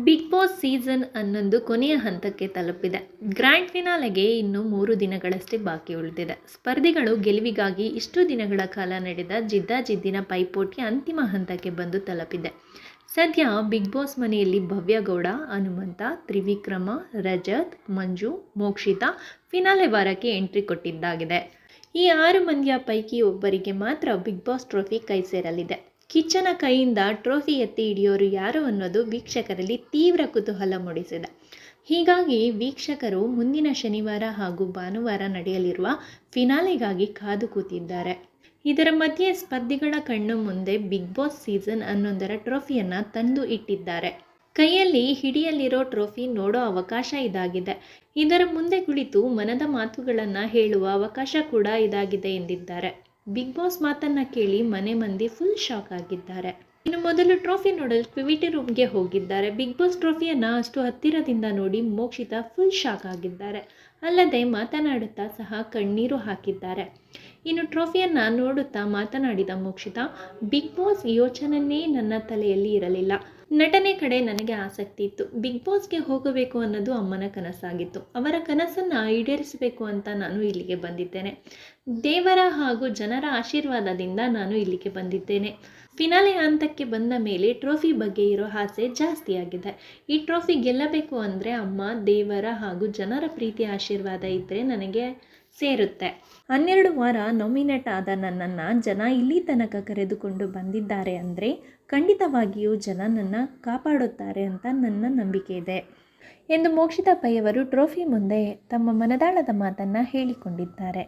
Big boss season 11 ಕೊನೆಯ ಹಂತಕ್ಕೆ ತಲುಪಿದೆ. ಗ್ರ್ಯಾಂಡ್ ಫಿನಾಲೆಗೆ ಇನ್ನು 3 ದಿನಗಳಷ್ಟೇ ಬಾಕಿ ಉಳಿದಿದೆ. ಸ್ಪರ್ಧಿಗಳು ಗೆಲುವಿಗಾಗಿ ಇಷ್ಟು ದಿನಗಳ ಕಾಲ ನಡೆದ ಜಿದ್ದಾಜಿದ್ದಿನ ಪೈಪೋಟಿ ಅಂತಿಮ ಹಂತಕ್ಕೆ ಬಂದು ತಲುಪಿದೆ. ಸದ್ಯ ಬಿಗ್ ಬಾಸ್ ಮನೆಯಲ್ಲಿ ಭವ್ಯ ಗೌಡ, ಹನುಮಂತ, ತ್ರಿವಿಕ್ರಮ, ರಜತ್, ಮಂಜು, ಮೋಕ್ಷಿತಾ ಫಿನಾಲೆ ವಾರಕ್ಕೆ ಎಂಟ್ರಿ ಕೊಟ್ಟಿದ್ದಾಗಿದೆ. ಈ 6 ಮಂದಿಯ ಪೈಕಿ ಒಬ್ಬರಿಗೆ ಮಾತ್ರ ಬಿಗ್ ಬಾಸ್ ಟ್ರೋಫಿ ಕೈ ಸೇರಲಿದೆ. ಕಿಚ್ಚನ ಕೈಯಿಂದ ಟ್ರೋಫಿ ಎತ್ತಿ ಹಿಡಿಯೋರು ಯಾರು ಅನ್ನೋದು ವೀಕ್ಷಕರಲ್ಲಿ ತೀವ್ರ ಕುತೂಹಲ ಮೂಡಿಸಿದೆ. ಹೀಗಾಗಿ ವೀಕ್ಷಕರು ಮುಂದಿನ ಶನಿವಾರ ಹಾಗೂ ಭಾನುವಾರ ನಡೆಯಲಿರುವ ಫಿನಾಲೆಗಾಗಿ ಕಾದು ಕೂತಿದ್ದಾರೆ. ಇದರ ಮಧ್ಯೆ ಸ್ಪರ್ಧಿಗಳ ಕಣ್ಣು ಮುಂದೆ ಬಿಗ್ ಬಾಸ್ ಸೀಸನ್ 11ರ ಟ್ರೋಫಿಯನ್ನು ತಂದು ಇಟ್ಟಿದ್ದಾರೆ. ಕೈಯಲ್ಲಿ ಹಿಡಿಯಲಿರೋ ಟ್ರೋಫಿ ನೋಡೋ ಅವಕಾಶ ಇದಾಗಿದೆ. ಇದರ ಮುಂದೆ ಕುಳಿತು ಮನದ ಮಾತುಗಳನ್ನು ಹೇಳುವ ಅವಕಾಶ ಕೂಡ ಇದಾಗಿದೆ ಎಂದಿದ್ದಾರೆ. ಬಿಗ್ ಬಾಸ್ ಮಾತನ್ನ ಕೇಳಿ ಮನೆ ಮಂದಿ ಫುಲ್ ಶಾಕ್ ಆಗಿದ್ದಾರೆ. ಇನ್ನು ಮೊದಲು ಟ್ರೋಫಿ ನೋಡಲು ಕ್ವಿವಿಟಿ ರೂಮ್ಗೆ ಹೋಗಿದ್ದಾರೆ. ಬಿಗ್ ಬಾಸ್ ಟ್ರೋಫಿಯನ್ನು ಅಷ್ಟು ಹತ್ತಿರದಿಂದ ನೋಡಿ ಮೋಕ್ಷಿತಾ ಫುಲ್ ಶಾಕ್ ಆಗಿದ್ದಾರೆ. ಅಲ್ಲದೆ ಮಾತನಾಡುತ್ತಾ ಸಹ ಕಣ್ಣೀರು ಹಾಕಿದ್ದಾರೆ. ಇನ್ನು ಟ್ರೋಫಿಯನ್ನು ನೋಡುತ್ತಾ ಮಾತನಾಡಿದ ಮೋಕ್ಷಿತಾ, ಬಿಗ್ ಬಾಸ್ ಯೋಚನೆಯೇ ನನ್ನ ತಲೆಯಲ್ಲಿ ಇರಲಿಲ್ಲ. ನಟನೆ ಕಡೆ ನನಗೆ ಆಸಕ್ತಿ ಇತ್ತು. ಬಿಗ್ ಬಾಸ್ಗೆ ಹೋಗಬೇಕು ಅನ್ನೋದು ಅಮ್ಮನ ಕನಸಾಗಿತ್ತು. ಅವರ ಕನಸನ್ನು ಈಡೇರಿಸಬೇಕು ಅಂತ ನಾನು ಇಲ್ಲಿಗೆ ಬಂದಿದ್ದೇನೆ. ದೇವರ ಹಾಗೂ ಜನರ ಆಶೀರ್ವಾದದಿಂದ ನಾನು ಇಲ್ಲಿಗೆ ಬಂದಿದ್ದೇನೆ. ಫಿನಾಲೆ ಹಂತಕ್ಕೆ ಬಂದ ಮೇಲೆ ಟ್ರೋಫಿ ಬಗ್ಗೆ ಇರೋ ಆಸೆ ಜಾಸ್ತಿ ಆಗಿದೆ. ಈ ಟ್ರೋಫಿ ಗೆಲ್ಲಬೇಕು ಅಂದರೆ ಅಮ್ಮ, ದೇವರ ಹಾಗೂ ಜನರ ಪ್ರೀತಿ ಆಶೀರ್ವಾದ ಇದ್ದರೆ ನನಗೆ ಸೇರುತ್ತೆ. 12 ವಾರ ನಾಮಿನೇಟ್ ಆದ ನನ್ನನ್ನು ಜನ ಇಲ್ಲಿ ತನಕ ಕರೆದುಕೊಂಡು ಬಂದಿದ್ದಾರೆ ಅಂದರೆ ಖಂಡಿತವಾಗಿಯೂ ಜನ ನನ್ನ ಕಾಪಾಡುತ್ತಾರೆ ಅಂತ ನನ್ನ ನಂಬಿಕೆ ಇದೆ ಎಂದು ಮೋಕ್ಷಿತಾ ಪೈ ಅವರು ಟ್ರೋಫಿ ಮುಂದೆ ತಮ್ಮ ಮನದಾಳದ ಮಾತನ್ನು ಹೇಳಿಕೊಂಡಿದ್ದಾರೆ.